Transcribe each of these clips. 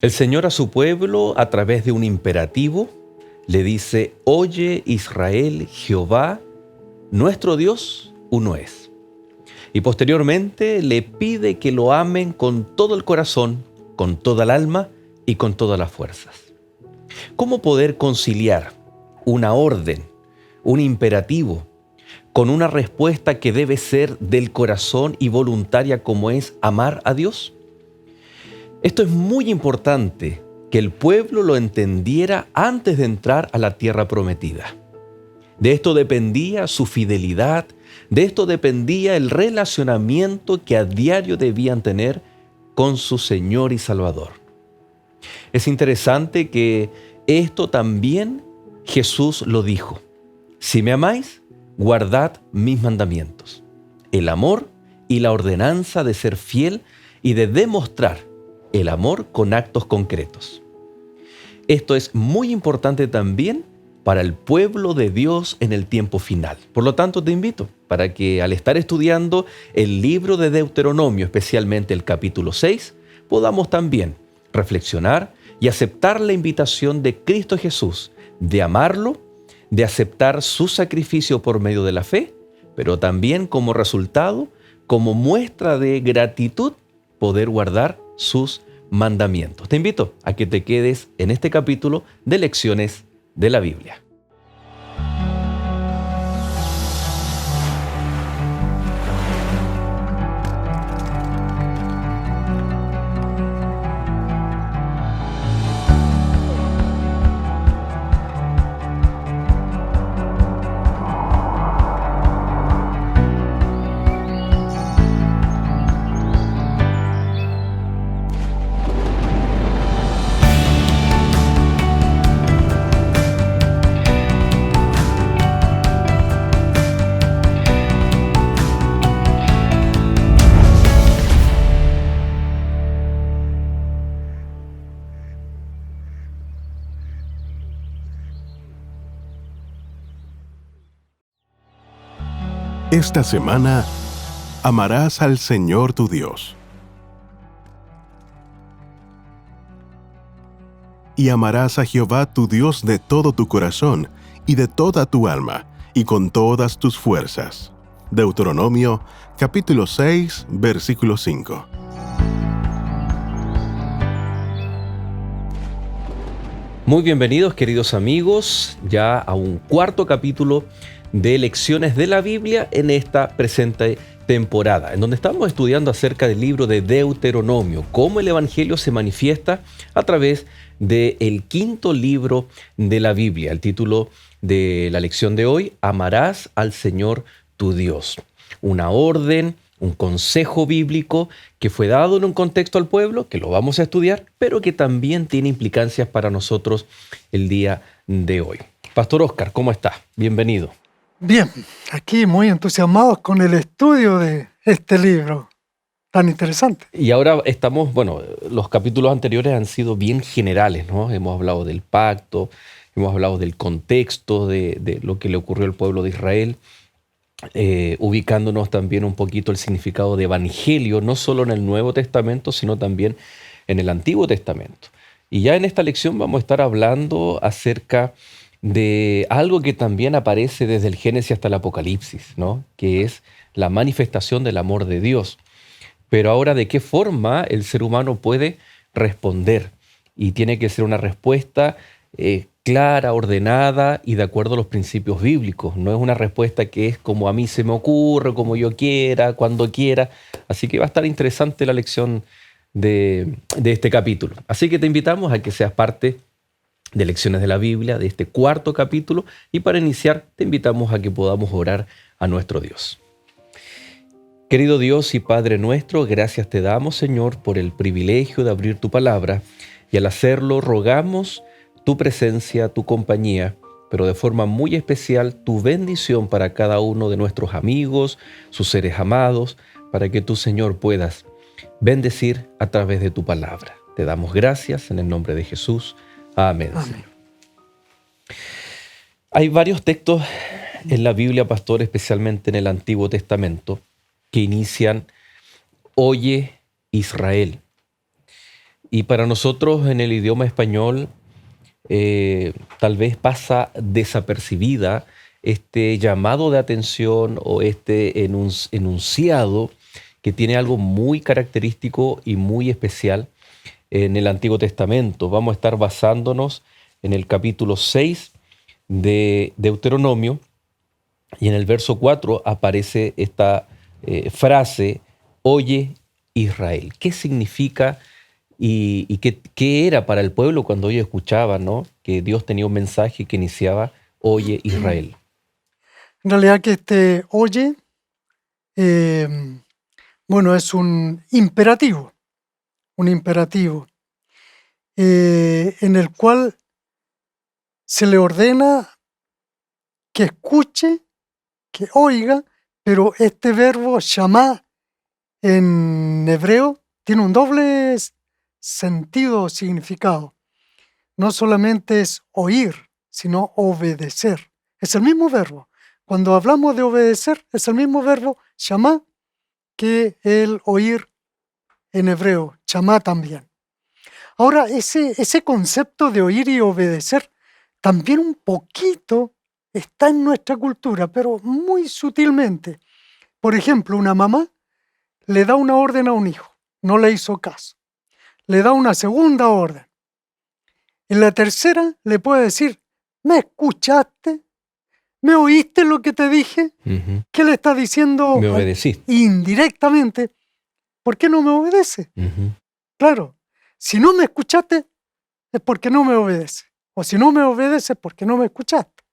El Señor a su pueblo, a través de un imperativo, le dice: Oye Israel, Jehová, nuestro Dios, uno es. Y posteriormente le pide que lo amen con todo el corazón, con toda el alma y con todas las fuerzas. ¿Cómo poder conciliar una orden, un imperativo, con una respuesta que debe ser del corazón y voluntaria como es amar a Dios? Esto es muy importante que el pueblo lo entendiera antes de entrar a la tierra prometida. De esto dependía su fidelidad, de esto dependía el relacionamiento que a diario debían tener con su Señor y Salvador. Es interesante que esto también Jesús lo dijo: si me amáis, guardad mis mandamientos. El amor y la ordenanza de ser fiel y de demostrar el amor con actos concretos. Esto es muy importante también para el pueblo de Dios en el tiempo final. Por lo tanto, te invito para que al estar estudiando el libro de Deuteronomio, especialmente el capítulo 6, podamos también reflexionar y aceptar la invitación de Cristo Jesús de amarlo, de aceptar su sacrificio por medio de la fe, pero también como resultado, como muestra de gratitud, poder guardar sus mandamientos. Te invito a que te quedes en este capítulo de Lecciones de la Biblia. Esta semana, amarás al Señor tu Dios. Y amarás a Jehová tu Dios de todo tu corazón, y de toda tu alma, y con todas tus fuerzas. Deuteronomio, capítulo 6, versículo 5. Muy bienvenidos, queridos amigos, ya a un cuarto capítulo de Lecciones de la Biblia en esta presente temporada, en donde estamos estudiando acerca del libro de Deuteronomio, cómo el Evangelio se manifiesta a través del quinto libro de la Biblia. El título de la lección de hoy: Amarás al Señor tu Dios. Una orden, un consejo bíblico que fue dado en un contexto al pueblo, que lo vamos a estudiar, pero que también tiene implicancias para nosotros el día de hoy. Pastor Oscar, ¿cómo está? Bienvenido. Bien, aquí muy entusiasmados con el estudio de este libro tan interesante. Y ahora estamos, los capítulos anteriores han sido bien generales, ¿no? Hemos hablado del pacto, hemos hablado del contexto de lo que le ocurrió al pueblo de Israel, ubicándonos también un poquito el significado de evangelio, no solo en el Nuevo Testamento, sino también en el Antiguo Testamento. Y ya en esta lección vamos a estar hablando acerca de algo que también aparece desde el Génesis hasta el Apocalipsis, ¿no? Que es la manifestación del amor de Dios. Pero ahora, ¿de qué forma el ser humano puede responder? Y tiene que ser una respuesta clara, ordenada y de acuerdo a los principios bíblicos. No es una respuesta que es como a mí se me ocurre, como yo quiera, cuando quiera. Así que va a estar interesante la lección de este capítulo. Así que te invitamos a que seas parte de Lecciones de la Biblia, de este cuarto capítulo, y para iniciar te invitamos a que podamos orar a nuestro Dios. Querido Dios y Padre nuestro, gracias te damos, Señor, por el privilegio de abrir tu palabra, y al hacerlo rogamos tu presencia, tu compañía, pero de forma muy especial tu bendición para cada uno de nuestros amigos, sus seres amados, para que tú, Señor, puedas bendecir a través de tu palabra. Te damos gracias en el nombre de Jesús. Amén. Amén. Hay varios textos en la Biblia, pastor, especialmente en el Antiguo Testamento, que inician: Oye Israel. Y para nosotros en el idioma español tal vez pasa desapercibida este llamado de atención o este enunciado que tiene algo muy característico y muy especial en el Antiguo Testamento. Vamos a estar basándonos en el capítulo 6 de Deuteronomio y en el verso 4 aparece esta frase, oye Israel. ¿Qué significa y qué era para el pueblo cuando ellos escuchaban, ¿no? Que Dios tenía un mensaje que iniciaba, oye Israel? En realidad que este oye, eh, bueno, es un imperativo en el cual se le ordena que escuche, que oiga, pero este verbo shamá en hebreo tiene un doble sentido o significado. No solamente es oír, sino obedecer. Es el mismo verbo. Cuando hablamos de obedecer, es el mismo verbo shamá que el oír en hebreo, chamá también. Ahora, ese concepto de oír y obedecer también un poquito está en nuestra cultura, pero muy sutilmente. Por ejemplo, una mamá le da una orden a un hijo, no le hizo caso. Le da una segunda orden. En la tercera le puede decir, ¿me escuchaste? ¿Me oíste lo que te dije? Ujú. ¿Qué le está diciendo Me obedeciste. indirectamente? ¿Por qué no me obedece? Ujú. Claro, si no me escuchaste es porque no me obedece. O si no me obedece es porque no me escuchaste.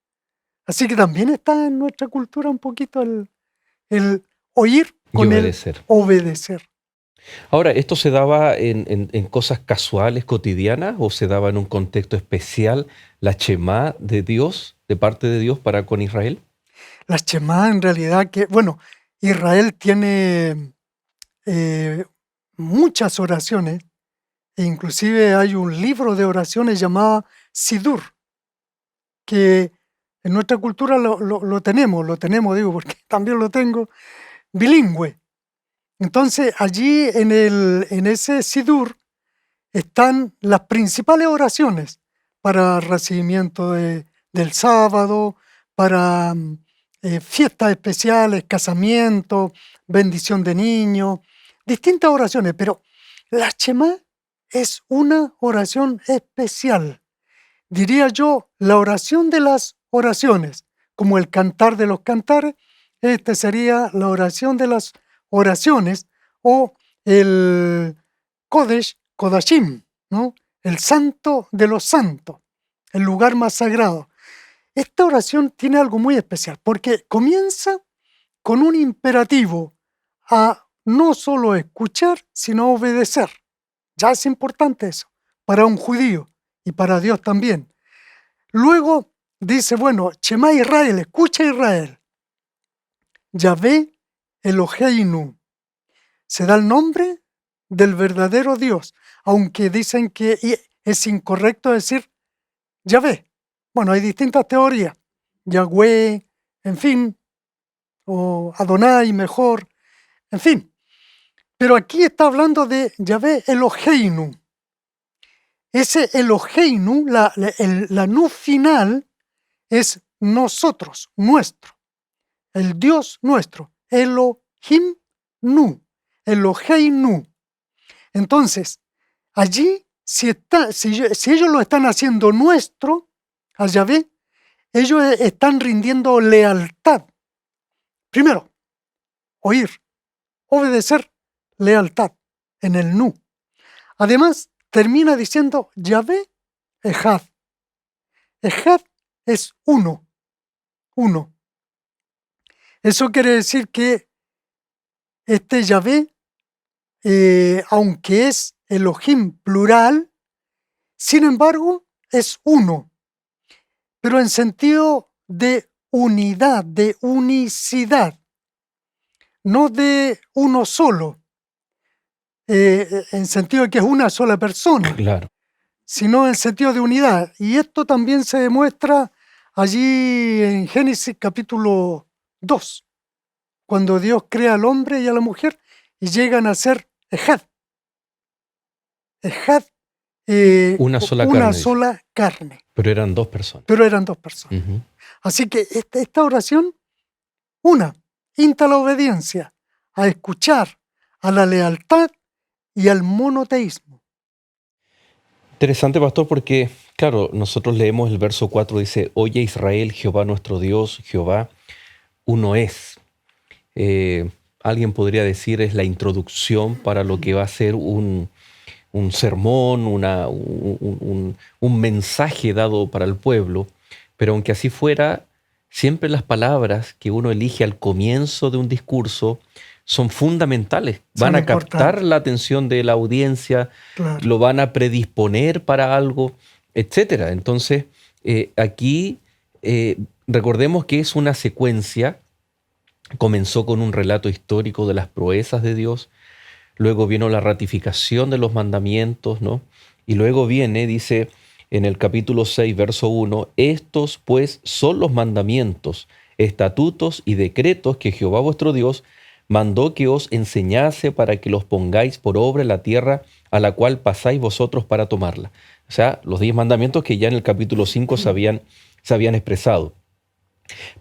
Así que también está en nuestra cultura un poquito el oír Y con el obedecer. obedecer. Ahora, ¿esto se daba en cosas casuales, cotidianas, o se daba en un contexto especial, la Shemá de Dios, de parte de Dios para con Israel? La Shemá en realidad que, bueno, Israel tiene eh, muchas oraciones, e inclusive hay un libro de oraciones llamado Sidur, que en nuestra cultura lo tenemos, digo, porque también lo tengo, bilingüe. Entonces, allí en ese Sidur están las principales oraciones para recibimiento del sábado, para fiestas especiales, casamiento, bendición de niños, distintas oraciones, pero la Shema es una oración especial. Diría yo, la oración de las oraciones, como el cantar de los cantares, este sería la oración de las oraciones o el Kodesh, Kodashim, ¿no? El santo de los santos, el lugar más sagrado. Esta oración tiene algo muy especial porque comienza con un imperativo a no solo escuchar, sino obedecer. Ya es importante eso para un judío y para Dios también. Luego dice, bueno, Shema Israel, escucha Israel. Yahvé Eloheinu. Se da el nombre del verdadero Dios, aunque dicen que es incorrecto decir Yahvé. Bueno, hay distintas teorías. Yahweh, en fin, o Adonai mejor, en fin. Pero aquí está hablando de Yahvé Eloheinu. Ese Eloheinu, la nu final, es nosotros, nuestro, el Dios nuestro, Elohim nu, Eloheinu. Entonces, allí, si ellos lo están haciendo nuestro, a Yahvé, ellos están rindiendo lealtad. Primero, oír, obedecer, lealtad, en el nu. Además, termina diciendo Yahvé Ejad. Ejad es uno, uno. Eso quiere decir que este Yahvé, aunque es Elohim plural, sin embargo, es uno, pero en sentido de unidad, de unicidad, no de uno solo, en sentido de que es una sola persona, Claro. sino en sentido de unidad. Y esto también se demuestra allí en Génesis capítulo 2, cuando Dios crea al hombre y a la mujer y llegan a ser Ejad. Ejad, Una sola una carne, dice. sola carne. Pero eran dos personas. Pero eran dos personas. Ujú. Así que esta oración, insta a la obediencia, a escuchar, a la lealtad y al monoteísmo. Interesante, pastor, porque, claro, nosotros leemos el verso 4, dice, Oye Israel, Jehová nuestro Dios, Jehová uno es. Alguien podría decir es la introducción para lo que va a ser un sermón, un mensaje dado para el pueblo, pero aunque así fuera, siempre las palabras que uno elige al comienzo de un discurso son fundamentales, Son van a captar importantes, la atención de la audiencia, claro. lo van a predisponer para algo, etcétera. Entonces, aquí recordemos que es una secuencia. Comenzó con un relato histórico de las proezas de Dios, luego vino la ratificación de los mandamientos, ¿no? Y luego viene, dice en el capítulo 6, verso 1, estos pues son los mandamientos, estatutos y decretos que Jehová vuestro Dios mandó que os enseñase para que los pongáis por obra en la tierra a la cual pasáis vosotros para tomarla. O sea, los 10 mandamientos que ya en el capítulo 5 se habían expresado.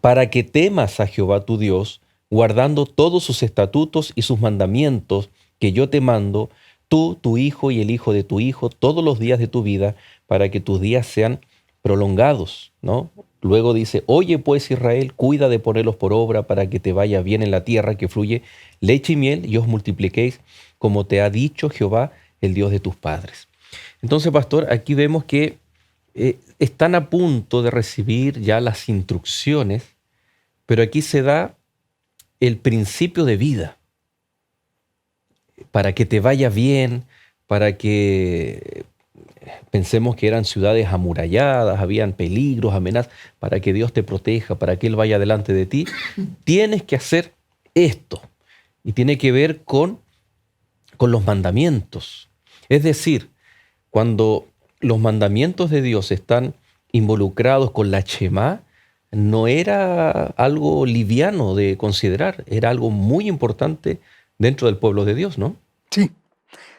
Para que temas a Jehová tu Dios, guardando todos sus estatutos y sus mandamientos que yo te mando, tú, tu hijo y el hijo de tu hijo, todos los días de tu vida, para que tus días sean prolongados, ¿no? Luego dice, oye pues Israel, cuida de ponerlos por obra para que te vaya bien en la tierra que fluye leche y miel y os multipliquéis como te ha dicho Jehová, el Dios de tus padres. Entonces, pastor, aquí vemos que están a punto de recibir ya las instrucciones, pero aquí se da el principio de vida, para que te vaya bien, para que pensemos que eran ciudades amuralladas, habían peligros, amenazas, para que Dios te proteja, para que Él vaya delante de ti, tienes que hacer esto. Y tiene que ver con los mandamientos. Es decir, cuando los mandamientos de Dios están involucrados con la Shema, no era algo liviano de considerar, era algo muy importante dentro del pueblo de Dios, ¿no? Sí,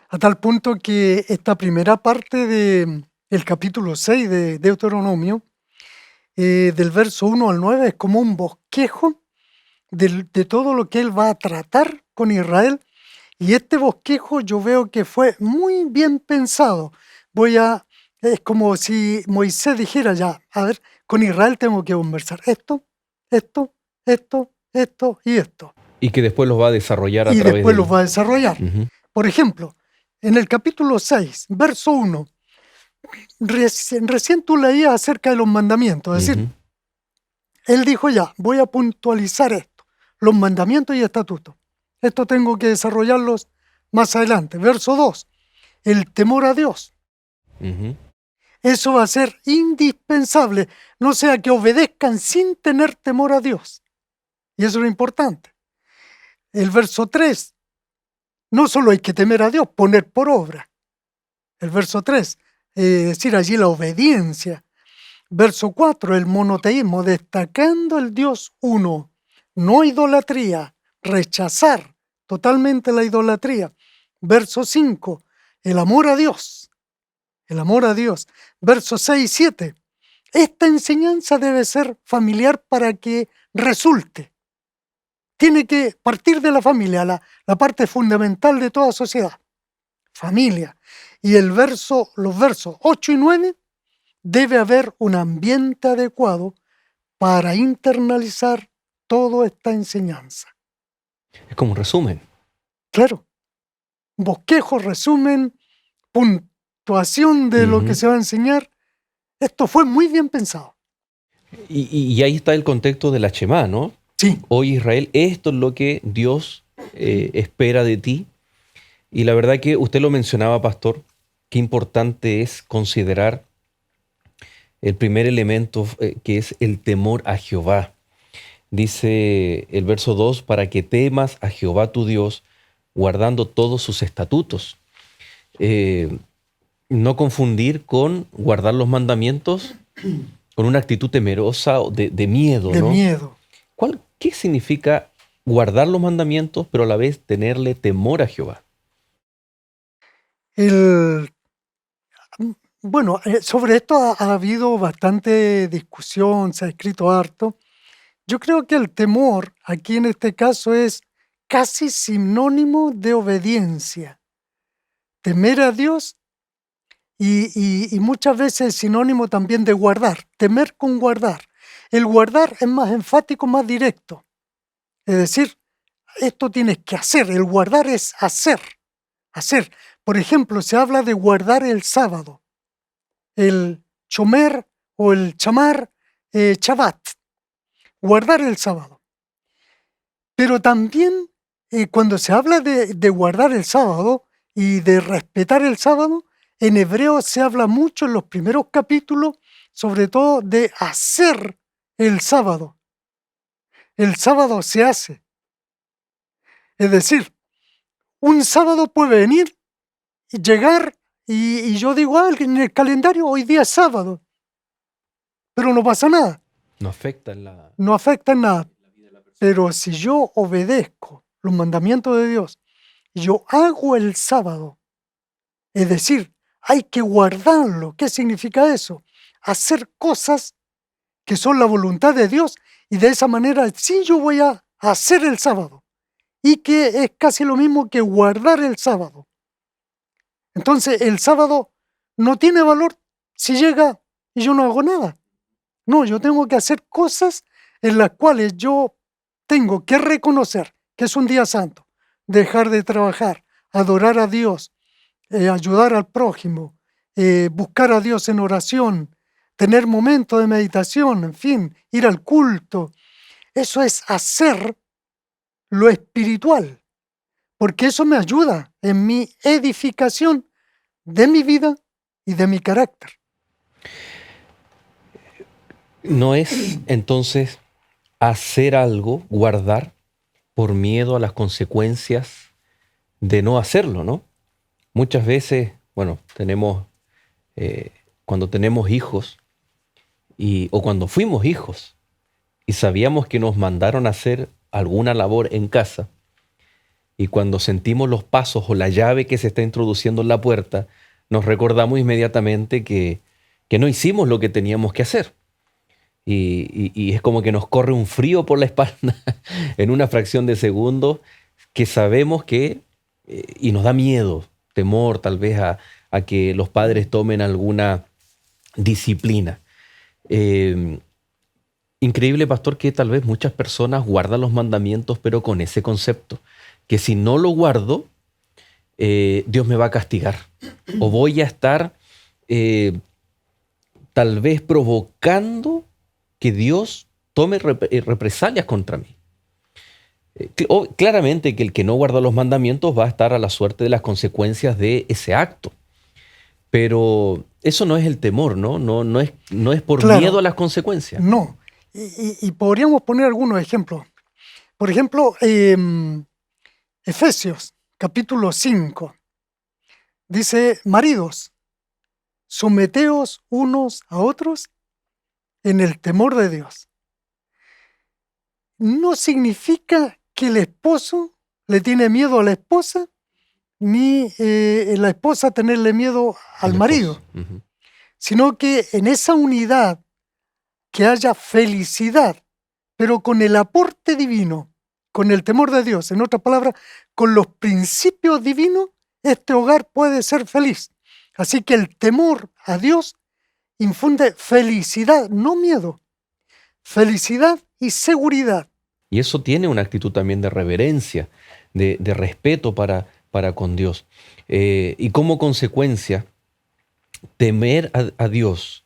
a tal punto que esta primera parte del capítulo 6 de Deuteronomio, del verso 1 al 9, es como un bosquejo de todo lo que él va a tratar con Israel. Y este bosquejo yo veo que fue muy bien pensado. Es como si Moisés dijera ya, a ver, con Israel tengo que conversar esto, esto, esto y esto. Y que después los va a desarrollar a Y través después los del... va a desarrollar. Ujú, Por ejemplo, en el capítulo 6, verso 1, recién tú leías acerca de los mandamientos, es decir, ujú. él dijo ya, voy a puntualizar esto, los mandamientos y estatutos. Esto tengo que desarrollarlos más adelante. Verso 2, el temor a Dios. Ujú. Eso va a ser indispensable, no sea que obedezcan sin tener temor a Dios. Y eso es lo importante. El verso 3, no solo hay que temer a Dios, poner por obra. El verso 3, decir allí la obediencia. Verso 4, el monoteísmo, destacando el Dios uno, no idolatría, rechazar totalmente la idolatría. Verso 5, el amor a Dios, el amor a Dios. Versos 6 y 7, esta enseñanza debe ser familiar para que resulte. Tiene que partir de la familia, la parte fundamental de toda sociedad, familia. Y los versos 8 y 9, debe haber un ambiente adecuado para internalizar toda esta enseñanza. Es como un resumen. Claro, bosquejo, resumen, puntuación de lo que Ujú. se va a enseñar. Esto fue muy bien pensado. Y ahí está el contexto de la Shema, ¿no? Sí, Hoy Israel, esto es lo que Dios espera de ti. Y la verdad que usted lo mencionaba, pastor, qué importante es considerar el primer elemento que es el temor a Jehová. Dice el verso 2, para que temas a Jehová tu Dios, guardando todos sus estatutos. Eh, no confundir con guardar los mandamientos con una actitud temerosa o de miedo, de ¿no? miedo. ¿Qué significa guardar los mandamientos, pero a la vez tenerle temor a Jehová? El Bueno, sobre esto ha habido bastante discusión, se ha escrito harto. Yo creo que el temor aquí en este caso es casi sinónimo de obediencia. Temer a Dios y muchas veces es sinónimo también de guardar, temer con guardar. El guardar es más enfático, más directo. Es decir, esto tienes que hacer, el guardar es hacer, hacer. Por ejemplo, se habla de guardar el sábado, el chomer o el chamar, Shabbat, guardar el sábado. Pero también cuando se habla de guardar el sábado y de respetar el sábado, en hebreo se habla mucho en los primeros capítulos, sobre todo de hacer el sábado. El sábado se hace. Es decir, un sábado puede venir y llegar y yo digo, en el calendario hoy día es sábado, pero no pasa nada, No afecta en la... no afecta en nada. Pero si yo obedezco los mandamientos de Dios, yo hago el sábado, es decir, hay que guardarlo. ¿Qué significa eso? Hacer cosas que son la voluntad de Dios y de esa manera sí yo voy a hacer el sábado y que es casi lo mismo que guardar el sábado. Entonces el sábado no tiene valor si llega y yo no hago nada. No, yo tengo que hacer cosas en las cuales yo tengo que reconocer que es un día santo, dejar de trabajar, adorar a Dios, ayudar al prójimo, buscar a Dios en oración, tener momentos de meditación, en fin, ir al culto. Eso es hacer lo espiritual, porque eso me ayuda en mi edificación de mi vida y de mi carácter. No es entonces hacer algo, guardar, por miedo a las consecuencias de no hacerlo, ¿no? Muchas veces, bueno, cuando tenemos hijos o cuando fuimos hijos y sabíamos que nos mandaron a hacer alguna labor en casa y cuando sentimos los pasos o la llave que se está introduciendo en la puerta, nos recordamos inmediatamente que no hicimos lo que teníamos que hacer. Y es como que nos corre un frío por la espalda en una fracción de segundo que sabemos que, y nos da miedo, temor tal vez a que los padres tomen alguna disciplina. Increíble, pastor, que tal vez muchas personas guardan los mandamientos, pero con ese concepto, que si no lo guardo, Dios me va a castigar o voy a estar tal vez provocando que Dios tome represalias contra mí. Claramente que el que no guarda los mandamientos va a estar a la suerte de las consecuencias de ese acto. Pero eso no es el temor, ¿no? No es por Claro, miedo a las consecuencias. no. Y podríamos poner algunos ejemplos. Por ejemplo, Efesios, capítulo 5, dice, maridos, someteos unos a otros en el temor de Dios. No significa que el esposo le tiene miedo a la esposa, ni la esposa tenerle miedo al marido, Ujú. sino que en esa unidad que haya felicidad, pero con el aporte divino, con el temor de Dios, en otras palabras, con los principios divinos, este hogar puede ser feliz. Así que el temor a Dios infunde felicidad, no miedo, felicidad y seguridad. Y eso tiene una actitud también de reverencia, de respeto para con Dios. Y como consecuencia, temer a Dios,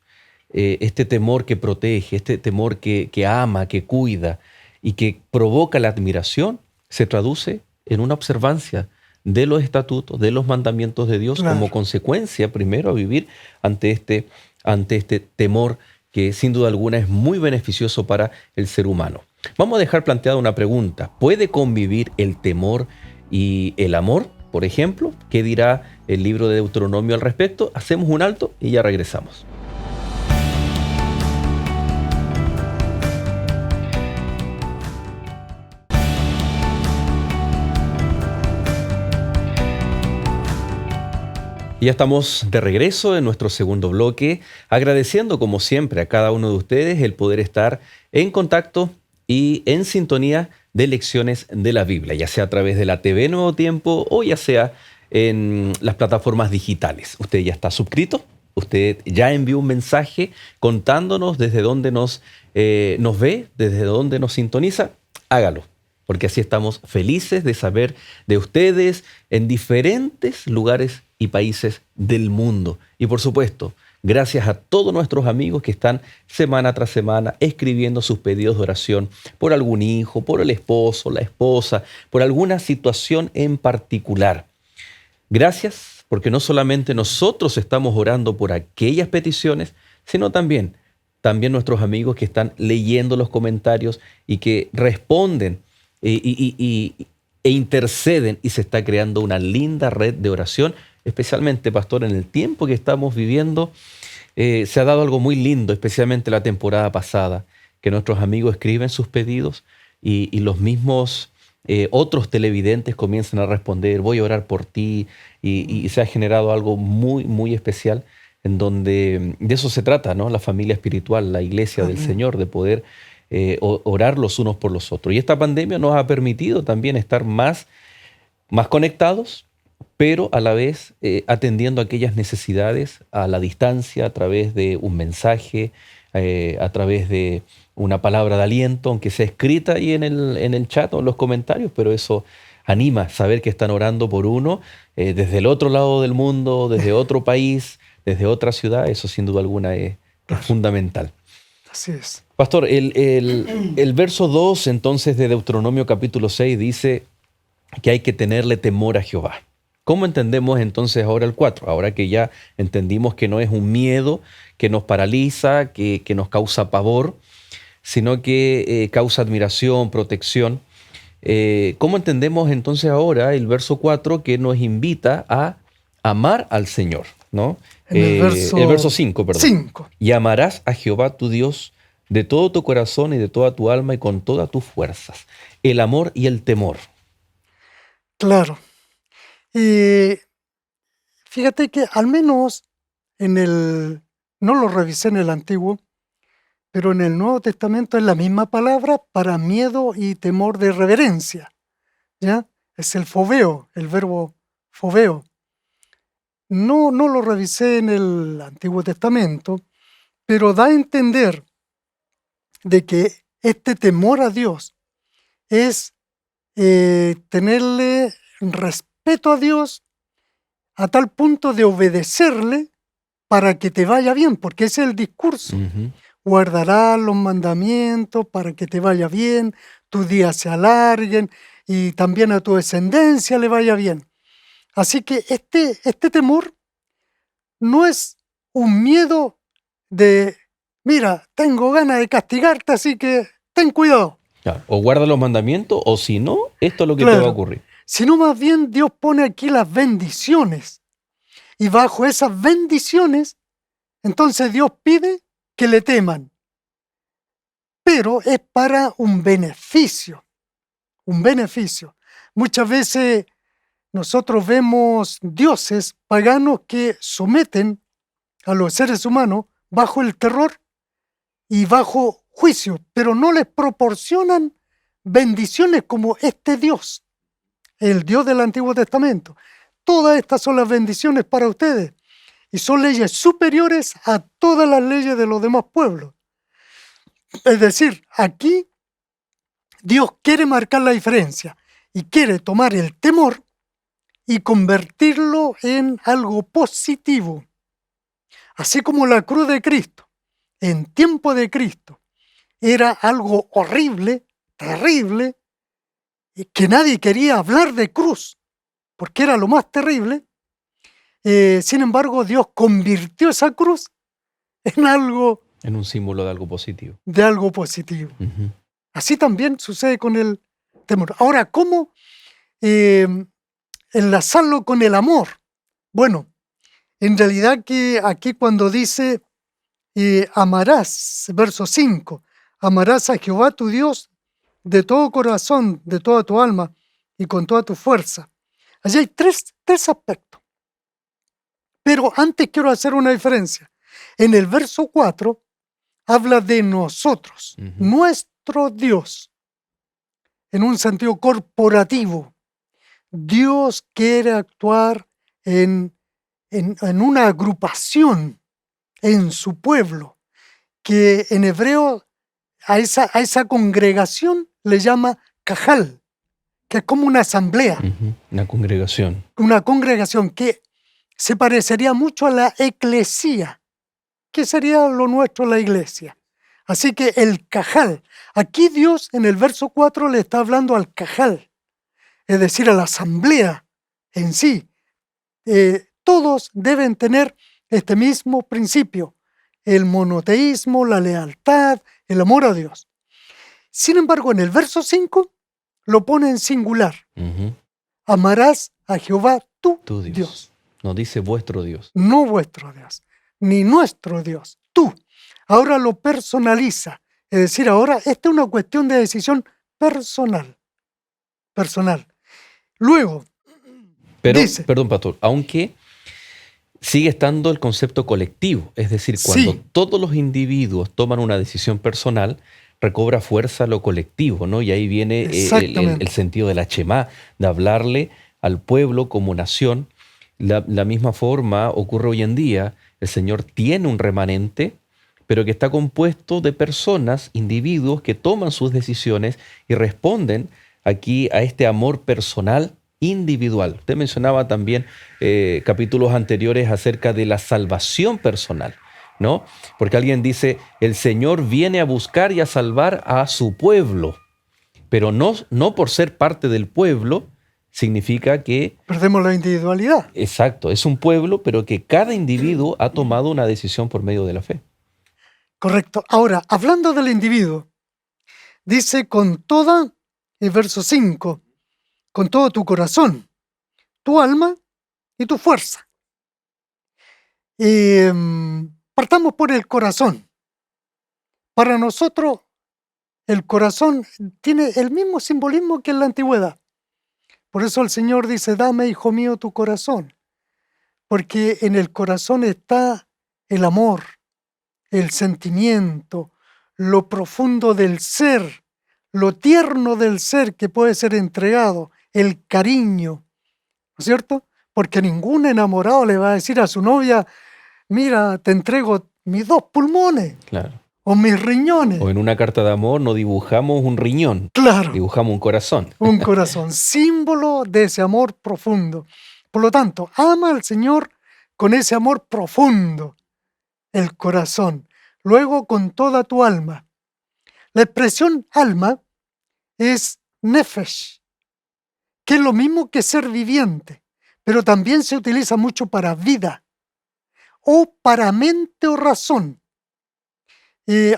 este temor que protege, este temor que ama, que cuida y que provoca la admiración, se traduce en una observancia de los estatutos, de los mandamientos de Dios, Claro. como consecuencia, primero, a vivir ante este temor que sin duda alguna es muy beneficioso para el ser humano. Vamos a dejar planteada una pregunta. ¿Puede convivir el temor y el amor, por ejemplo? ¿Qué dirá el libro de Deuteronomio al respecto? Hacemos un alto y ya regresamos. Y ya estamos de regreso en nuestro segundo bloque, agradeciendo como siempre a cada uno de ustedes el poder estar en contacto y en sintonía de lecciones de la Biblia, ya sea a través de la TV Nuevo Tiempo o ya sea en las plataformas digitales. Usted ya está suscrito, usted ya envió un mensaje contándonos desde dónde nos ve, desde dónde nos sintoniza, hágalo. Porque así estamos felices de saber de ustedes en diferentes lugares y países del mundo. Y por supuesto, gracias a todos nuestros amigos que están semana tras semana escribiendo sus pedidos de oración por algún hijo, por el esposo, la esposa, por alguna situación en particular. Gracias, porque no solamente nosotros estamos orando por aquellas peticiones, sino también nuestros amigos que están leyendo los comentarios y que responden e interceden, y se está creando una linda red de oración, especialmente, pastor, en el tiempo que estamos viviendo. Se ha dado algo muy lindo, especialmente la temporada pasada, que nuestros amigos escriben sus pedidos y los mismos otros televidentes comienzan a responder, voy a orar por ti, y se ha generado algo muy, muy especial, en donde de eso se trata, ¿no? La familia espiritual, la iglesia del Amén. Señor, de poder orar los unos por los otros. Y esta pandemia nos ha permitido también estar más conectados, pero a la vez atendiendo aquellas necesidades a la distancia, a través de un mensaje, a través de una palabra de aliento, aunque sea escrita ahí en el chat o en los comentarios, pero eso anima, saber que están orando por uno desde el otro lado del mundo, desde otro país, desde otra ciudad. Eso sin duda alguna es Claro, fundamental. así es. Pastor, el verso 2 entonces de Deuteronomio capítulo 6 dice que hay que tenerle temor a Jehová. ¿Cómo entendemos entonces ahora el 4? Ahora que ya entendimos que no es un miedo que nos paraliza, que nos causa pavor, sino que causa admiración, protección. ¿Cómo entendemos entonces ahora el verso 4 que nos invita a amar al Señor, ¿no? En el El verso verso 5, perdón. 5, Y amarás a Jehová tu Dios de todo tu corazón y de toda tu alma y con todas tus fuerzas. El amor y el temor. claro. Y fíjate que al menos no lo revisé en el Antiguo, pero en el Nuevo Testamento es la misma palabra para miedo y temor de reverencia, ¿ya? Es el fobeo, el verbo fobeo. No lo revisé en el Antiguo Testamento, pero da a entender de que este temor a Dios es tenerle respeto a Dios a tal punto de obedecerle para que te vaya bien, porque ese es el discurso. Ujú. Guardarás los mandamientos para que te vaya bien, tus días se alarguen y también a tu descendencia le vaya bien. Así que este temor no es un miedo de, mira, tengo ganas de castigarte, así que ten cuidado. Claro. O guarda los mandamientos, o si no, esto es lo que te va a Claro, ocurrir. sino más bien Dios pone aquí las bendiciones y bajo esas bendiciones, entonces Dios pide que le teman, pero es para un beneficio, un beneficio. Muchas veces nosotros vemos dioses paganos que someten a los seres humanos bajo el terror y bajo juicio, pero no les proporcionan bendiciones como este Dios, el Dios del Antiguo Testamento. Todas estas son las bendiciones para ustedes y son leyes superiores a todas las leyes de los demás pueblos. Es decir, aquí Dios quiere marcar la diferencia y quiere tomar el temor y convertirlo en algo positivo. Así como la cruz de Cristo, en tiempo de Cristo, era algo horrible, terrible, y que nadie quería hablar de cruz, porque era lo más terrible. Sin embargo, Dios convirtió esa cruz en algo En un símbolo de algo positivo. de algo positivo. Ujú. Así también sucede con el temor. Ahora, ¿cómo eh, enlazarlo con el amor? Bueno, en realidad que aquí cuando dice amarás, verso 5, amarás a Jehová tu Dios de todo corazón, de toda tu alma y con toda tu fuerza. Allí hay tres aspectos. Pero antes quiero hacer una diferencia. En el verso 4 habla de nosotros, nuestro Dios, en un sentido corporativo. Dios quiere actuar en una agrupación, en su pueblo, que en hebreo a esa congregación le llama cajal, que es como una asamblea. Una congregación. Una congregación que se parecería mucho a la eclesía, que sería lo nuestro, la iglesia. Así que el cajal, aquí Dios en el verso 4 le está hablando al cajal, es decir, a la asamblea en sí. Todos deben tener este mismo principio, el monoteísmo, la lealtad, el amor a Dios. Sin embargo, en el verso 5 lo pone en singular. Amarás a Jehová tu Dios. No dice vuestro Dios. No vuestro Dios, ni nuestro Dios, tú. Ahora lo personaliza. Es decir, ahora esta es una cuestión de decisión personal. Personal. Luego, pero, dice, perdón, pastor, aunque sigue estando el concepto colectivo. Es decir, cuando todos los individuos toman una decisión personal, recobra fuerza lo colectivo, ¿no? Y ahí viene el sentido de la Shemá, de hablarle al pueblo como nación. La misma forma ocurre hoy en día. El Señor tiene un remanente, pero que está compuesto de personas, individuos que toman sus decisiones y responden aquí a este amor personal individual. Usted mencionaba también capítulos anteriores acerca de la salvación personal, ¿no? Porque alguien dice, el Señor viene a buscar y a salvar a su pueblo, pero no por ser parte del pueblo, significa que... perdemos la individualidad. Exacto, es un pueblo, pero que cada individuo ha tomado una decisión por medio de la fe. Correcto. Ahora, hablando del individuo, dice con toda, el verso 5, con todo tu corazón, tu alma y tu fuerza. Partamos por el corazón. Para nosotros, el corazón tiene el mismo simbolismo que en la antigüedad. Por eso el Señor dice, dame, hijo mío, tu corazón. Porque en el corazón está el amor, el sentimiento, lo profundo del ser, lo tierno del ser que puede ser entregado, el cariño, ¿no es cierto? Porque ningún enamorado le va a decir a su novia, mira, te entrego mis 2 pulmones. Claro. O mis riñones. O en una carta de amor no dibujamos un riñón, claro, dibujamos un corazón. Un corazón, símbolo de ese amor profundo. Por lo tanto, ama al Señor con ese amor profundo, el corazón. Luego, con toda tu alma. La expresión alma es nefesh, que es lo mismo que ser viviente, pero también se utiliza mucho para vida, o para mente o razón.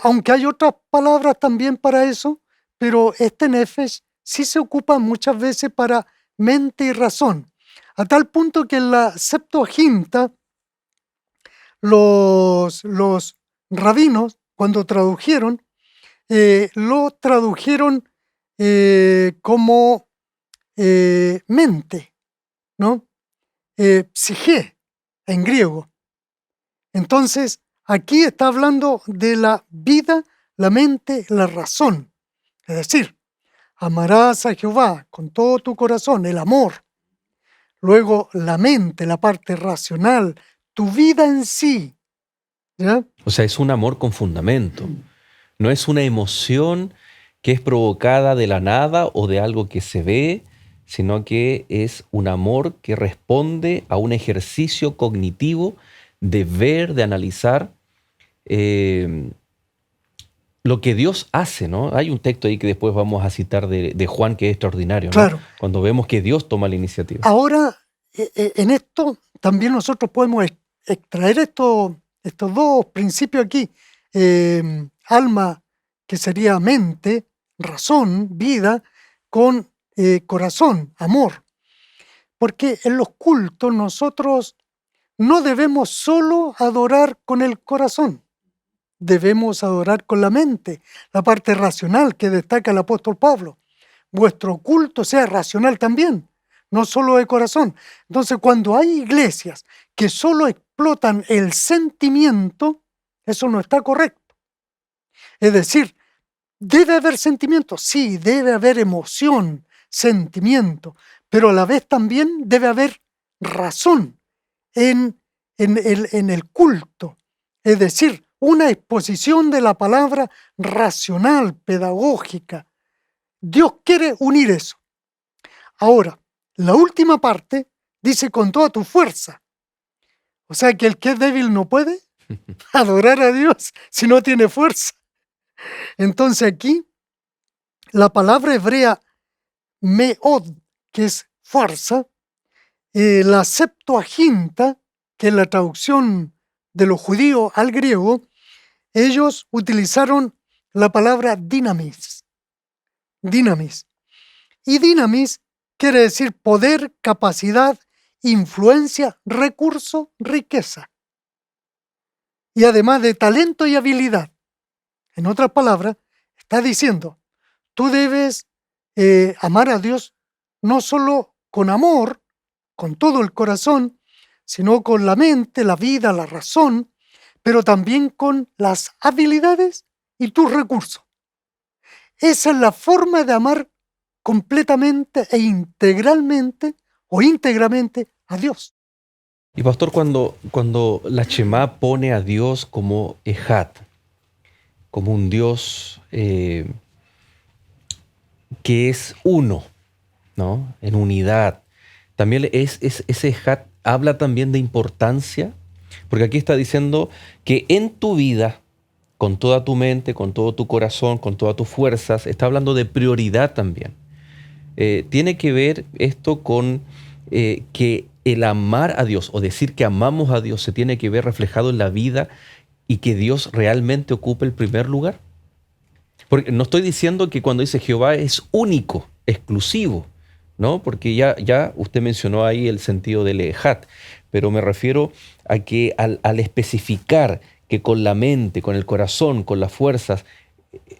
Aunque hay otras palabras también para eso, pero este nefesh sí se ocupa muchas veces para mente y razón, a tal punto que en la Septuaginta los rabinos, cuando tradujeron, lo tradujeron como mente, ¿no? Psique, en griego. Entonces, aquí está hablando de la vida, la mente, la razón. Es decir, amarás a Jehová con todo tu corazón, el amor. Luego, la mente, la parte racional, tu vida en sí. ¿Ya? O sea, es un amor con fundamento. No es una emoción que es provocada de la nada o de algo que se ve, sino que es un amor que responde a un ejercicio cognitivo de ver, de analizar lo que Dios hace, ¿no? Hay un texto ahí que después vamos a citar de Juan que es extraordinario, ¿no? Claro. Cuando vemos que Dios toma la iniciativa. Ahora, en esto también nosotros podemos extraer estos 2 principios aquí. Alma, que sería mente, razón, vida, con corazón, amor. Porque en los cultos nosotros no debemos solo adorar con el corazón, debemos adorar con la mente, la parte racional que destaca el apóstol Pablo. Vuestro culto sea racional también, no solo de corazón. Entonces, cuando hay iglesias que solo explotan el sentimiento, eso no está correcto. Es decir, debe haber sentimiento, sí, debe haber emoción, sentimiento, pero a la vez también debe haber razón en el culto. Es decir, una exposición de la palabra racional, pedagógica. Dios quiere unir eso. Ahora, la última parte dice con toda tu fuerza. O sea que el que es débil no puede adorar a Dios si no tiene fuerza. Entonces aquí, la palabra hebrea meod, que es fuerza, la Septuaginta, que es la traducción de los judíos al griego, ellos utilizaron la palabra dinamis. Dinamis. Y dinamis quiere decir poder, capacidad, influencia, recurso, riqueza. Y además de talento y habilidad. En otras palabras, está diciendo, tú debes amar a Dios no solo con amor, con todo el corazón, sino con la mente, la vida, la razón, pero también con las habilidades y tus recursos. Esa es la forma de amar completamente e integralmente o íntegramente a Dios. Y pastor, cuando la Shemá pone a Dios como Ejad, como un Dios que es uno, ¿no? En unidad, también ese Ejad habla también de importancia, porque aquí está diciendo que en tu vida, con toda tu mente, con todo tu corazón, con todas tus fuerzas, está hablando de prioridad también. Tiene que ver esto con que el amar a Dios o decir que amamos a Dios se tiene que ver reflejado en la vida y que Dios realmente ocupe el primer lugar. Porque no estoy diciendo que cuando dice Jehová es único, exclusivo, ¿no? Porque ya usted mencionó ahí el sentido del ejat, pero me refiero a que al especificar que con la mente, con el corazón, con las fuerzas,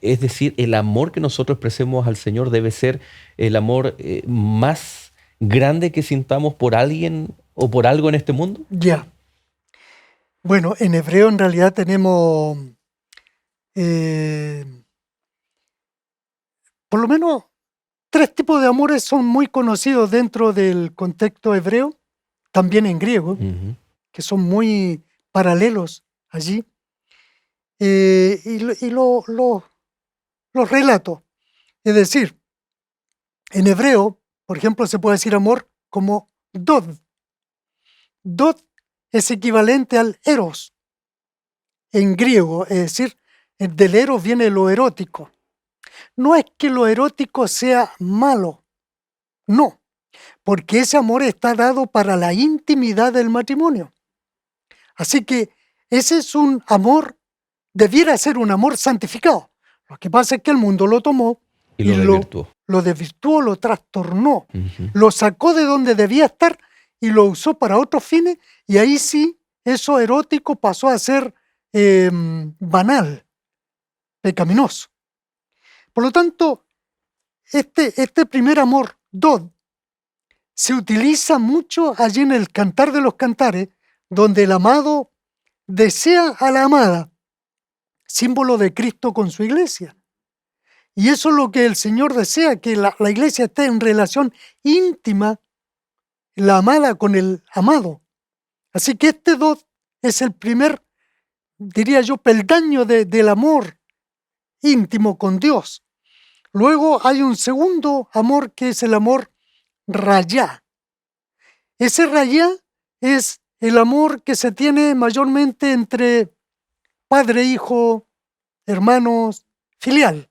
es decir, el amor que nosotros expresemos al Señor debe ser el amor más grande que sintamos por alguien o por algo en este mundo. Ya. Bueno, en hebreo en realidad tenemos por lo menos 3 tipos de amores son muy conocidos dentro del contexto hebreo, también en griego, Ujú. que son muy paralelos allí. Los relato. Es decir, en hebreo, por ejemplo, se puede decir amor como dod. Dod es equivalente al eros en griego, es decir, del eros viene lo erótico. No es que lo erótico sea malo, no, porque ese amor está dado para la intimidad del matrimonio. Así que ese es un amor, debiera ser un amor santificado. Lo que pasa es que el mundo lo tomó Y y lo desvirtuó. lo desvirtuó, lo trastornó, Ujú. lo sacó de donde debía estar y lo usó para otros fines, y ahí sí, eso erótico pasó a ser banal, pecaminoso. Por lo tanto, este primer amor, Dod, se utiliza mucho allí en el Cantar de los Cantares, donde el amado desea a la amada, símbolo de Cristo con su iglesia. Y eso es lo que el Señor desea, que la iglesia esté en relación íntima, la amada con el amado. Así que este Dod es el primer, diría yo, peldaño del amor íntimo con Dios. Luego hay un segundo amor que es el amor rayá. Ese rayá es el amor que se tiene mayormente entre padre, hijo, hermanos, filial,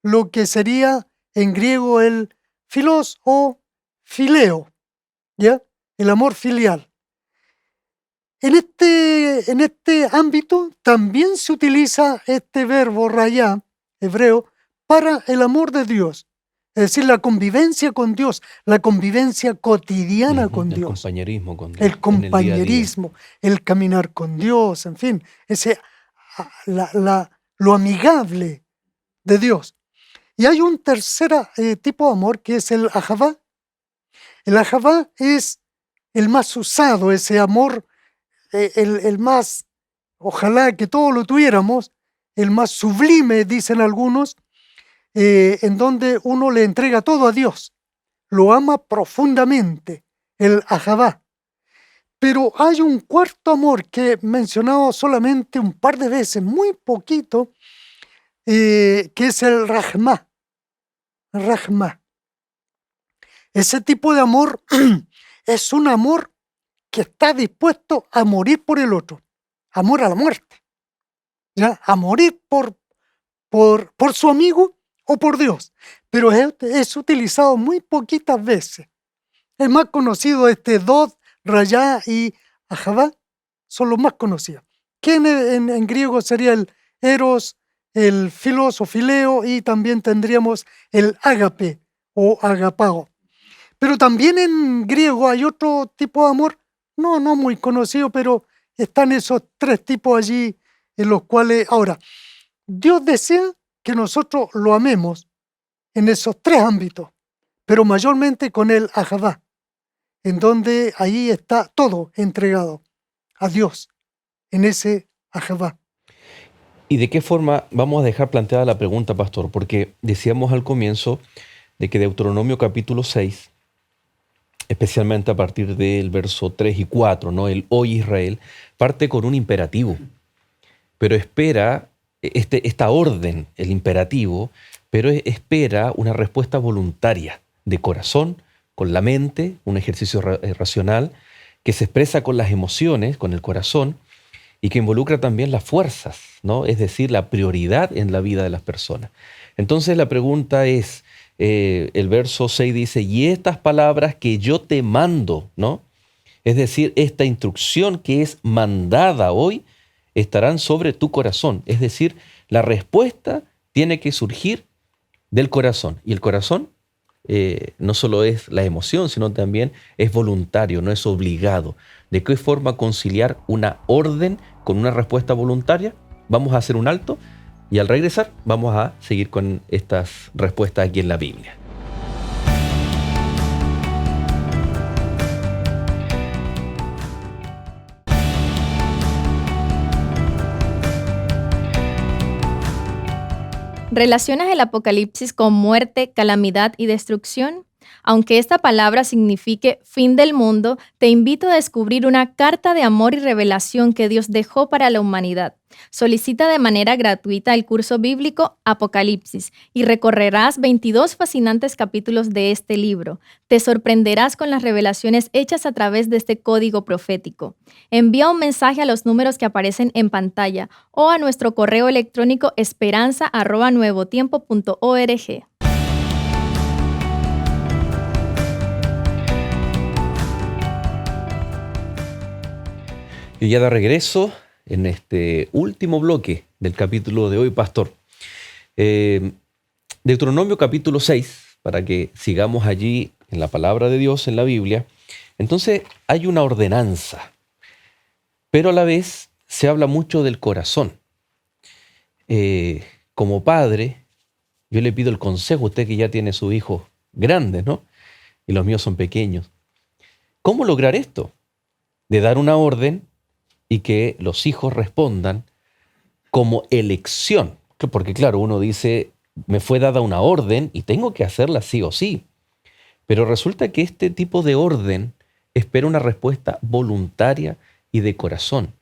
lo que sería en griego el filos o fileo, ¿ya? El amor filial. En este ámbito también se utiliza este verbo rayá, hebreo, para el amor de Dios. Es decir, la convivencia con Dios, la convivencia cotidiana con El Dios, compañerismo con Dios el en el día a día. compañerismo, el caminar con Dios, en fin, lo amigable de Dios. Y hay un tercer tipo de amor que es el ahavá. El ahavá es el más usado, ese amor, el más, ojalá que todos lo tuviéramos, el más sublime, dicen algunos, en donde uno le entrega todo a Dios, lo ama profundamente, el ahavá. Pero hay un cuarto amor que he mencionado solamente un par de veces, muy poquito, que es el rahmá. Rahmá. Ese tipo de amor es un amor que está dispuesto a morir por el otro, amor a la muerte, ¿ya? A morir por su amigo o por Dios. Pero es utilizado muy poquitas veces. Es más conocido Dod, Rayá y Ahavá, son los más conocidos. Que en griego sería el eros, el filos o fileo, y también tendríamos el ágape o agapao. Pero también en griego hay otro tipo de amor, no muy conocido, pero están esos tres tipos allí en los cuales, ahora, Dios desea que nosotros lo amemos en esos tres ámbitos, pero mayormente con el ahavá, en donde ahí está todo entregado a Dios, en ese ahavá. ¿Y de qué forma vamos a dejar planteada la pregunta, pastor? Porque decíamos al comienzo de que Deuteronomio capítulo 6, especialmente a partir del verso 3 y 4, ¿no? El Hoy Israel, parte con un imperativo, pero espera esta orden, el imperativo, pero espera una respuesta voluntaria, de corazón, con la mente, un ejercicio racional, que se expresa con las emociones, con el corazón, y que involucra también las fuerzas, ¿no? Es decir, la prioridad en la vida de las personas. Entonces la pregunta es, el verso 6 dice, y estas palabras que yo te mando, ¿no? Es decir, esta instrucción que es mandada hoy, estarán sobre tu corazón. Es decir, la respuesta tiene que surgir del corazón. Y el corazón no solo es la emoción, sino también es voluntario, no es obligado. ¿De qué forma conciliar una orden con una respuesta voluntaria? Vamos a hacer un alto y al regresar vamos a seguir con estas respuestas aquí en la Biblia. ¿Relacionas el Apocalipsis con muerte, calamidad y destrucción? Aunque esta palabra signifique fin del mundo, te invito a descubrir una carta de amor y revelación que Dios dejó para la humanidad. Solicita de manera gratuita el curso bíblico Apocalipsis y recorrerás 22 fascinantes capítulos de este libro. Te sorprenderás con las revelaciones hechas a través de este código profético. Envía un mensaje a los números que aparecen en pantalla o a nuestro correo electrónico esperanza@nuevotiempo.org. Y ya de regreso en este último bloque del capítulo de hoy, pastor. Deuteronomio capítulo 6, para que sigamos allí en la palabra de Dios, en la Biblia. Entonces hay una ordenanza, pero a la vez se habla mucho del corazón. Como padre, yo le pido el consejo, usted que ya tiene sus hijos grandes, ¿no? Y los míos son pequeños. ¿Cómo lograr esto? De dar una orden y que los hijos respondan como elección. Porque claro, uno dice, me fue dada una orden y tengo que hacerla sí o sí. Pero resulta que este tipo de orden espera una respuesta voluntaria y de corazón.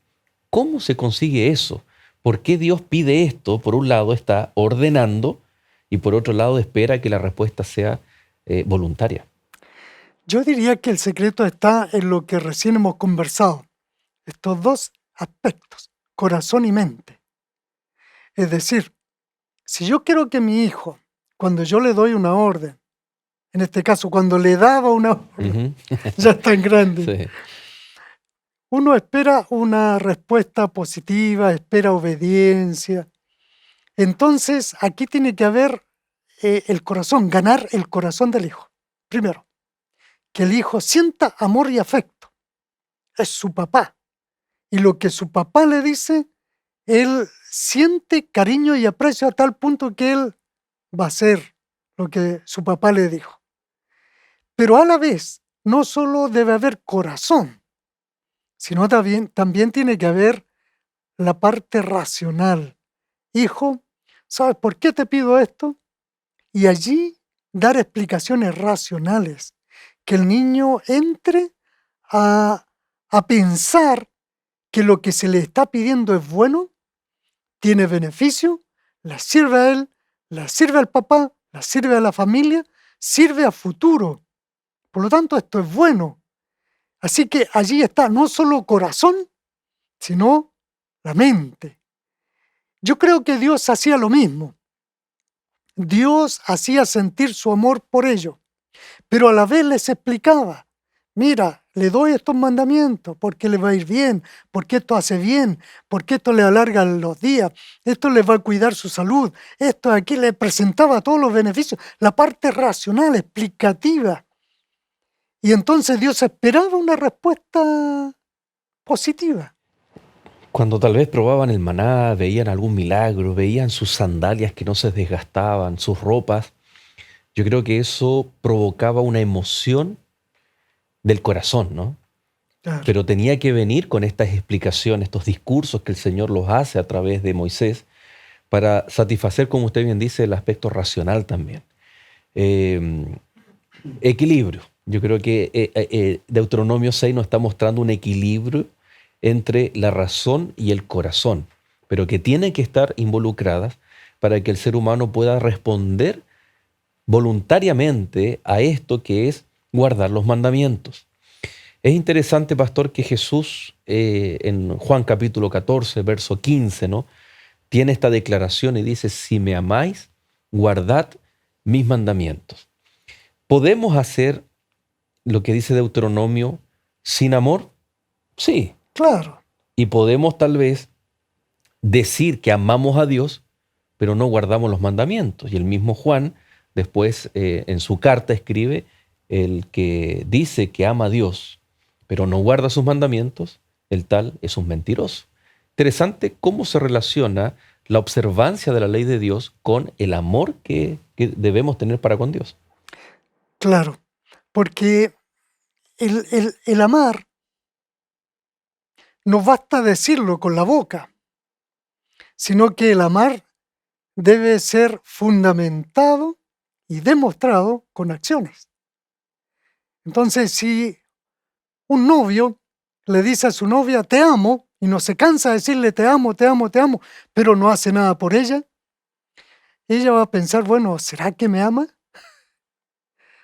¿Cómo se consigue eso? ¿Por qué Dios pide esto? Por un lado está ordenando y por otro lado espera que la respuesta sea voluntaria. Yo diría que el secreto está en lo que recién hemos conversado. Estos dos aspectos, corazón y mente. Es decir, si yo quiero que mi hijo, cuando yo le doy una orden, en este caso cuando le daba una orden, ya es tan grande, Sí. uno espera una respuesta positiva, espera obediencia. Entonces, aquí tiene que haber el corazón, ganar el corazón del hijo. Primero, que el hijo sienta amor y afecto. Es su papá. Y lo que su papá le dice, él siente cariño y aprecio a tal punto que él va a hacer lo que su papá le dijo. Pero a la vez, no solo debe haber corazón, sino también tiene que haber la parte racional. Hijo, ¿sabes por qué te pido esto? Y allí dar explicaciones racionales, que el niño entre a pensar que lo que se le está pidiendo es bueno, tiene beneficio, le sirve a él, le sirve al papá, le sirve a la familia, sirve a futuro. Por lo tanto, esto es bueno. Así que allí está no solo corazón, sino la mente. Yo creo que Dios hacía lo mismo. Dios hacía sentir su amor por ellos, pero a la vez les explicaba, mira, le doy estos mandamientos porque le va a ir bien, porque esto hace bien, porque esto le alarga los días, esto le va a cuidar su salud, esto aquí le presentaba todos los beneficios, la parte racional, explicativa. Y entonces Dios esperaba una respuesta positiva. Cuando tal vez probaban el maná, veían algún milagro, veían sus sandalias que no se desgastaban, sus ropas, yo creo que eso provocaba una emoción del corazón, ¿no? Claro. Pero tenía que venir con estas explicaciones, estos discursos que el Señor los hace a través de Moisés para satisfacer, como usted bien dice, el aspecto racional también. Equilibrio. Yo creo que Deuteronomio 6 nos está mostrando un equilibrio entre la razón y el corazón, pero que tienen que estar involucradas para que el ser humano pueda responder voluntariamente a esto que es guardar los mandamientos. Es interesante, pastor, que Jesús en Juan capítulo 14, verso 15, ¿no?, tiene esta declaración y dice, si me amáis, guardad mis mandamientos. ¿Podemos hacer lo que dice Deuteronomio sin amor? Sí. Claro. Y podemos tal vez decir que amamos a Dios, pero no guardamos los mandamientos. Y el mismo Juan después en su carta escribe, el que dice que ama a Dios, pero no guarda sus mandamientos, el tal es un mentiroso. Interesante cómo se relaciona la observancia de la ley de Dios con el amor que debemos tener para con Dios. Claro, porque el amar no basta decirlo con la boca, sino que el amar debe ser fundamentado y demostrado con acciones. Entonces, si un novio le dice a su novia, te amo, y no se cansa de decirle, te amo, te amo, te amo, pero no hace nada por ella, ella va a pensar, bueno, ¿será que me ama?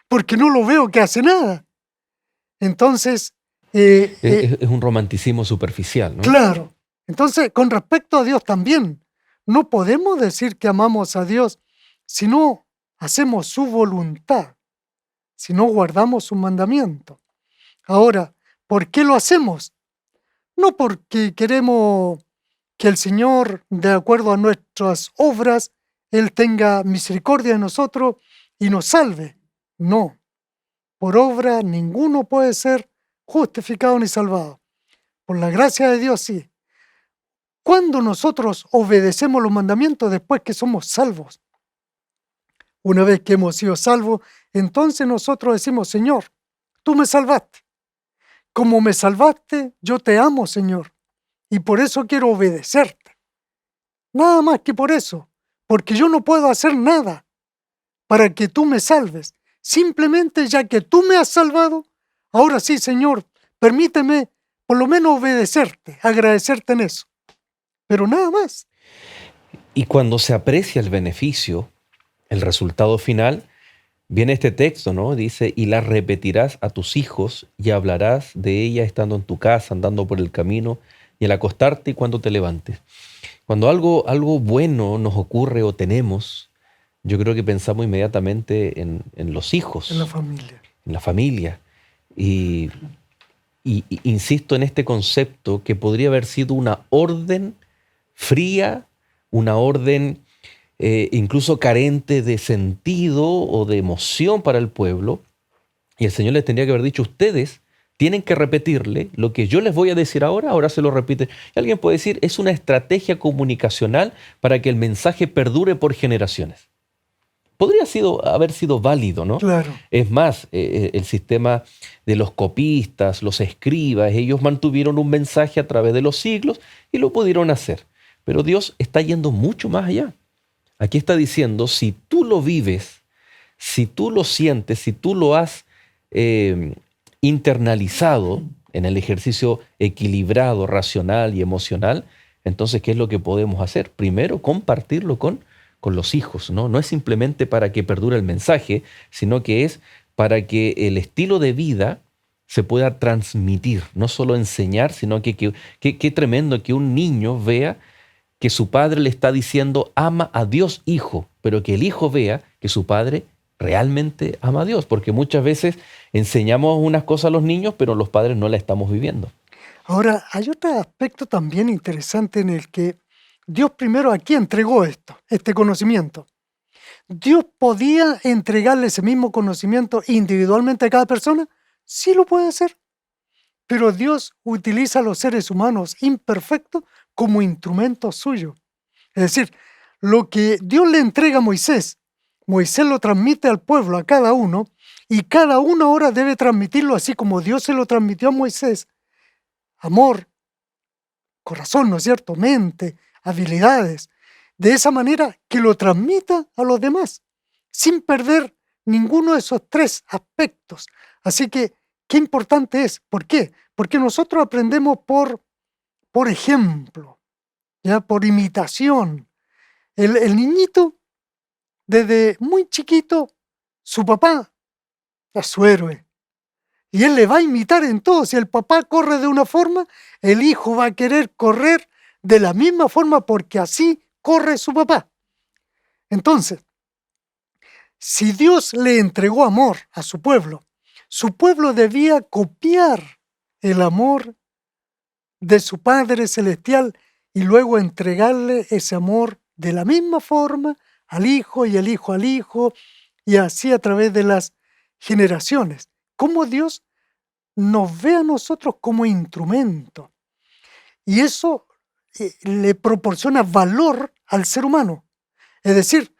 Porque no lo veo que hace nada. Entonces, Es un romanticismo superficial, ¿no? claro. Entonces, con respecto a Dios también, no podemos decir que amamos a Dios si no hacemos su voluntad, si no guardamos su mandamiento. Ahora, ¿por qué lo hacemos? No porque queremos que el Señor, de acuerdo a nuestras obras, Él tenga misericordia de nosotros y nos salve. No. Por obra ninguno puede ser justificado ni salvado. Por la gracia de Dios sí. ¿Cuándo nosotros obedecemos los mandamientos? Después que somos salvos. Una vez que hemos sido salvos, entonces nosotros decimos, Señor, tú me salvaste. Como me salvaste, yo te amo, Señor, y por eso quiero obedecerte. Nada más que por eso, porque yo no puedo hacer nada para que tú me salves. Simplemente ya que tú me has salvado, ahora sí, Señor, permíteme por lo menos obedecerte, agradecerte en eso. Pero nada más. Y cuando se aprecia el beneficio, el resultado final, viene este texto, ¿no? Dice, y la repetirás a tus hijos y hablarás de ella estando en tu casa, andando por el camino y al acostarte y cuando te levantes. Cuando algo bueno nos ocurre o tenemos, yo creo que pensamos inmediatamente en los hijos. En la familia. En la familia. Y insisto en este concepto que podría haber sido una orden fría, una orden incluso carente de sentido o de emoción para el pueblo. Y el Señor les tendría que haber dicho, ustedes tienen que repetirle lo que yo les voy a decir ahora se lo repite. Y alguien puede decir, es una estrategia comunicacional para que el mensaje perdure por generaciones. podría haber sido válido, ¿no? Claro. Es más, el sistema de los copistas, los escribas, ellos mantuvieron un mensaje a través de los siglos y lo pudieron hacer. Pero Dios está yendo mucho más allá. Aquí está diciendo, si tú lo vives, si tú lo sientes, si tú lo has internalizado en el ejercicio equilibrado, racional y emocional, entonces, ¿qué es lo que podemos hacer? Primero, compartirlo con los hijos, ¿no? No es simplemente para que perdure el mensaje, sino que es para que el estilo de vida se pueda transmitir, no solo enseñar, sino que qué tremendo que un niño vea que su padre le está diciendo ama a Dios, hijo, pero que el hijo vea que su padre realmente ama a Dios, porque muchas veces enseñamos unas cosas a los niños, pero los padres no la estamos viviendo. Ahora, hay otro aspecto también interesante en el que Dios primero aquí entregó este conocimiento. ¿Dios podía entregarle ese mismo conocimiento individualmente a cada persona? Sí lo puede hacer. Pero Dios utiliza a los seres humanos imperfectos como instrumentos suyos. Es decir, lo que Dios le entrega a Moisés lo transmite al pueblo, a cada uno, y cada uno ahora debe transmitirlo así como Dios se lo transmitió a Moisés. Amor, corazón, ¿no es cierto? Mente, habilidades. De esa manera que lo transmita a los demás, sin perder ninguno de esos tres aspectos. Así que, qué importante es. ¿Por qué? Porque nosotros aprendemos por ejemplo, ¿ya? Por imitación. El niñito, desde muy chiquito, su papá es su héroe. Y él le va a imitar en todo. Si el papá corre de una forma, el hijo va a querer correr de la misma forma porque así corre su papá. Entonces, si Dios le entregó amor a su pueblo debía copiar el amor de su Padre Celestial y luego entregarle ese amor de la misma forma al hijo y el hijo al hijo y así a través de las generaciones. ¿Cómo Dios nos ve a nosotros como instrumento? Y eso le proporciona valor al ser humano. Es decir,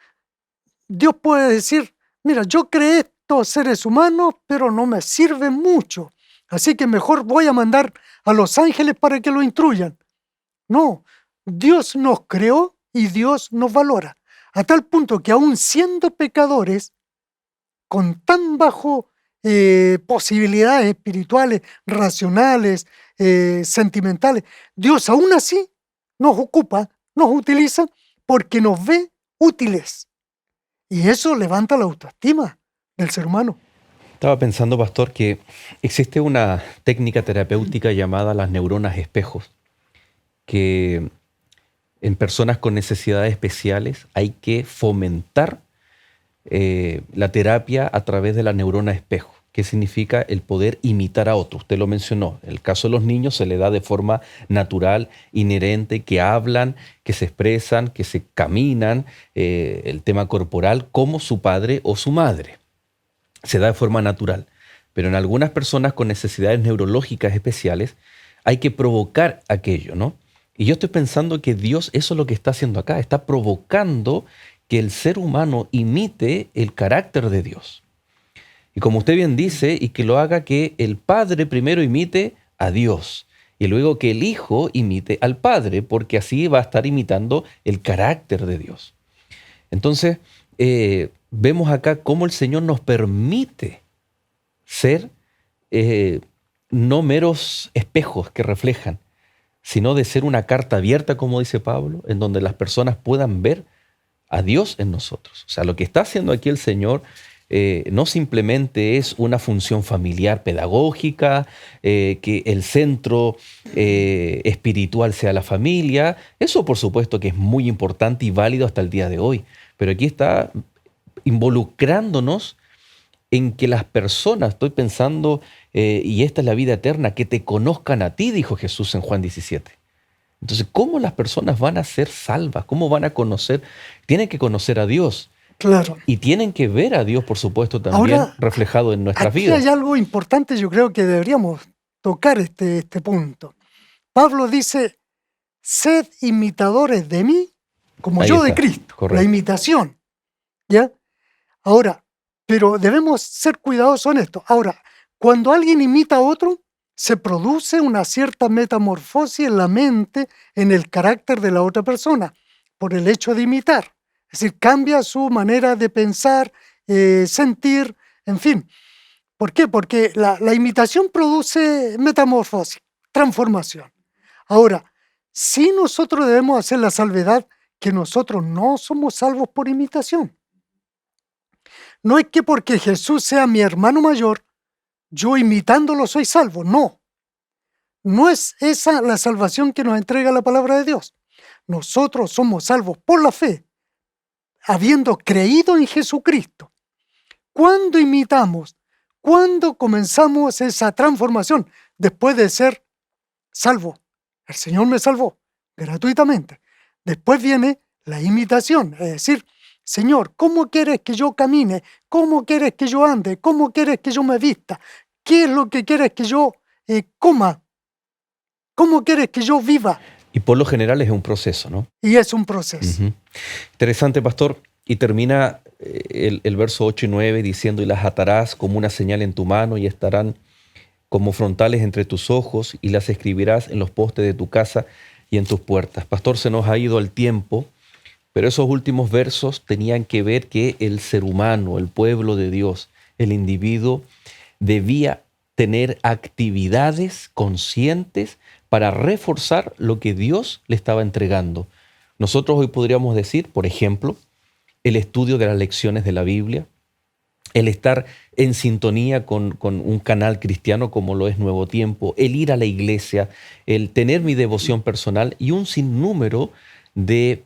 Dios puede decir, mira, yo creé estos seres humanos, pero no me sirven mucho. Así que mejor voy a mandar a los ángeles para que lo instruyan. No, Dios nos creó y Dios nos valora. A tal punto que aún siendo pecadores, con tan bajo posibilidades espirituales, racionales, sentimentales, Dios aún así nos ocupa, nos utiliza porque nos ve útiles. Y eso levanta la autoestima del ser humano. Estaba pensando, pastor, que existe una técnica terapéutica llamada las neuronas espejos, que en personas con necesidades especiales hay que fomentar la terapia a través de la neurona espejo, que significa el poder imitar a otro. Usted lo mencionó, en el caso de los niños se le da de forma natural, inherente, que hablan, que se expresan, que se caminan, el tema corporal, como su padre o su madre. Se da de forma natural. Pero en algunas personas con necesidades neurológicas especiales hay que provocar aquello, ¿no? Y yo estoy pensando que Dios eso es lo que está haciendo acá, está provocando que el ser humano imite el carácter de Dios. Y como usted bien dice, y que lo haga que el Padre primero imite a Dios y luego que el Hijo imite al Padre, porque así va a estar imitando el carácter de Dios. Entonces, vemos acá cómo el Señor nos permite ser no meros espejos que reflejan, sino de ser una carta abierta, como dice Pablo, en donde las personas puedan ver a Dios en nosotros. O sea, lo que está haciendo aquí el Señor no simplemente es una función familiar pedagógica, que el centro espiritual sea la familia. Eso por supuesto que es muy importante y válido hasta el día de hoy. Pero aquí está involucrándonos en que las personas, estoy pensando, y esta es la vida eterna, que te conozcan a ti, dijo Jesús en Juan 17. Entonces, ¿cómo las personas van a ser salvas? ¿Cómo van a conocer? Tienen que conocer a Dios. Claro. Y tienen que ver a Dios, por supuesto, también Ahora, reflejado en nuestras aquí vidas. hay algo importante, yo creo que deberíamos tocar este punto. Pablo dice, sed imitadores de mí, como Ahí yo de está, Cristo. correcto. La imitación, ¿ya? Ahora, pero debemos ser cuidadosos en esto. Ahora, cuando alguien imita a otro, se produce una cierta metamorfosis en la mente, en el carácter de la otra persona, por el hecho de imitar. Es decir, cambia su manera de pensar, sentir, en fin. ¿Por qué? Porque la imitación produce metamorfosis, transformación. Ahora, sí nosotros debemos hacer la salvedad que nosotros no somos salvos por imitación. No es que porque Jesús sea mi hermano mayor, yo imitándolo soy salvo. No, no es esa la salvación que nos entrega la palabra de Dios. Nosotros somos salvos por la fe, habiendo creído en Jesucristo. ¿Cuándo imitamos? ¿Cuándo comenzamos esa transformación? Después de ser salvo. El Señor me salvó gratuitamente. Después viene la imitación, es decir, Señor, ¿cómo quieres que yo camine? ¿Cómo quieres que yo ande? ¿Cómo quieres que yo me vista? ¿Qué es lo que quieres que yo coma? ¿Cómo quieres que yo viva? Y por lo general es un proceso, ¿no? Y es un proceso. Ujú. Interesante, pastor. Y termina el verso 8 y 9 diciendo, y las atarás como una señal en tu mano y estarán como frontales entre tus ojos y las escribirás en los postes de tu casa y en tus puertas. Pastor, se nos ha ido el tiempo, pero esos últimos versos tenían que ver que el ser humano, el pueblo de Dios, el individuo, debía tener actividades conscientes para reforzar lo que Dios le estaba entregando. Nosotros hoy podríamos decir, por ejemplo, el estudio de las lecciones de la Biblia, el estar en sintonía con un canal cristiano como lo es Nuevo Tiempo, el ir a la iglesia, el tener mi devoción personal y un sinnúmero de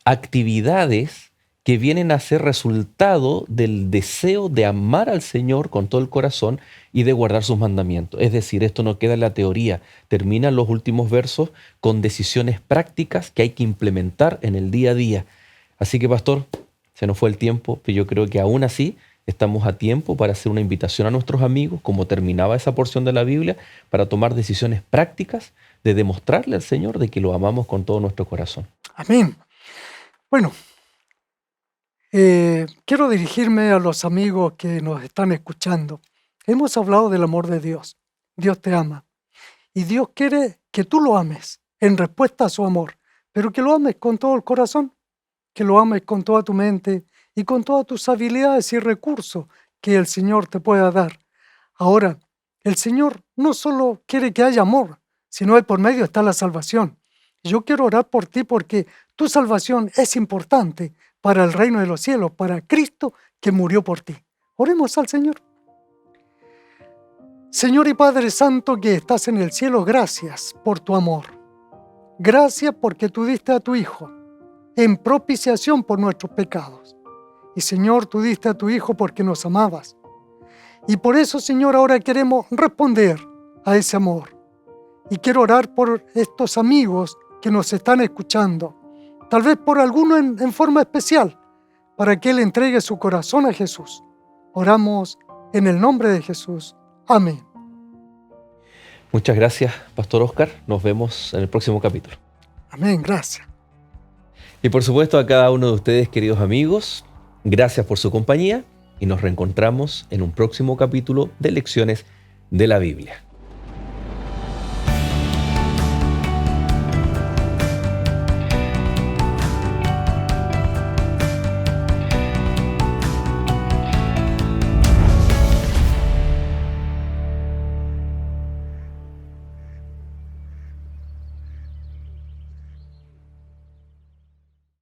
actividades que vienen a ser resultado del deseo de amar al Señor con todo el corazón y de guardar sus mandamientos. Es decir, esto no queda en la teoría, terminan los últimos versos con decisiones prácticas que hay que implementar en el día a día. Así que, pastor, se nos fue el tiempo, pero yo creo que aún así estamos a tiempo para hacer una invitación a nuestros amigos, como terminaba esa porción de la Biblia, para tomar decisiones prácticas de demostrarle al Señor de que lo amamos con todo nuestro corazón. Amén. Bueno, quiero dirigirme a los amigos que nos están escuchando. Hemos hablado del amor de Dios. Dios te ama. Y Dios quiere que tú lo ames en respuesta a su amor, pero que lo ames con todo el corazón, que lo ames con toda tu mente y con todas tus habilidades y recursos que el Señor te pueda dar. Ahora, el Señor no solo quiere que haya amor, sino que por medio está la salvación. Yo quiero orar por ti porque tu salvación es importante para el reino de los cielos, para Cristo que murió por ti. Oremos al Señor. Señor y Padre Santo que estás en el cielo, gracias por tu amor. Gracias porque tú diste a tu Hijo en propiciación por nuestros pecados. Y Señor, tú diste a tu Hijo porque nos amabas. Y por eso, Señor, ahora queremos responder a ese amor. Y quiero orar por estos amigos que nos están escuchando, tal vez por alguno en forma especial, para que Él entregue su corazón a Jesús. Oramos en el nombre de Jesús. Amén. Muchas gracias, Pastor Oscar. Nos vemos en el próximo capítulo. Amén, gracias. Y por supuesto a cada uno de ustedes, queridos amigos, gracias por su compañía y nos reencontramos en un próximo capítulo de Lecciones de la Biblia.